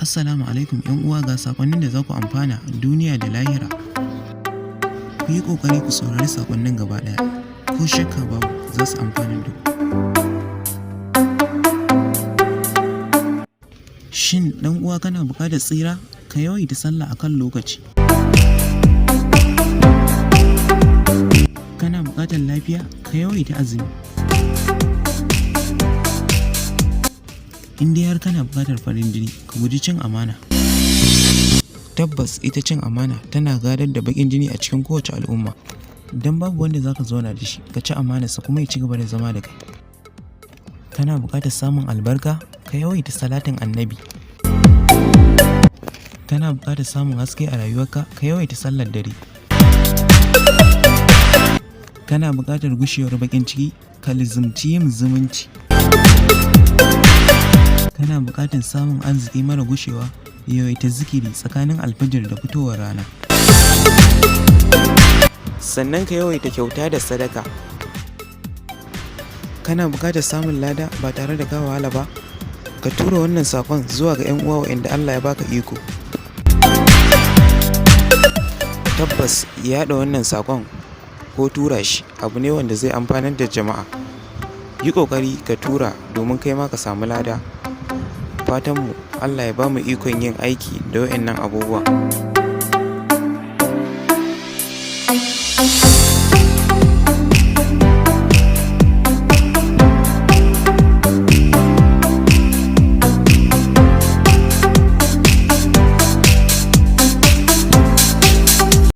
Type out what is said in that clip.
Assalamu alaikum ‘yan uwa, ga sakonnin da za ku amfana duniya da lahira. Ku yi ƙoƙari ku saurari sakonnin gaba ɗaya, ko shakka babu za su amfana da ku. Shin ɗan uwa kana buƙatar tsira? Ka yawaita sallah a kan lokaci. Kana buƙatar lafiya? Ka yawaita azumi. In dai har kana buƙatar farin jini, ka guji cin amana. Tabbas ita cin amana tana gadar da baƙin jini a cikin kowace al'umma. Don babu wanda za ka zauna da shi ka ci amanarsa kuma ya ci gaba da zama da kai. Kana buƙatar samun albarka? Ka yawaita salatin annabi. Kana buƙatar samun haske a rayuwarka? Ka yawaita sallar dare. Kana buƙatar gushewar baƙin ciki? Ka lizimci yin zumunci. Kana buƙatar samun arziki mara gushewa? Yawaita zikiri tsakanin alfajir da fitowar rana. Sannan ka yawaita kyauta da sadaka. Kana buƙatar samun lada ba tare da ka wahala ba? Ka tura wannan saƙon zuwa ga 'yan uwa waɗanda Allah ya baka iko. Tabbas yaɗa wannan saƙon ko tura shi abu ne wanda zai amfanar da jama'a. Yi ƙoƙari ka tura domin kai ma ka samu lada. Fatanmu Allah ya ba mu ikon yin aiki da waɗannan abubuwa.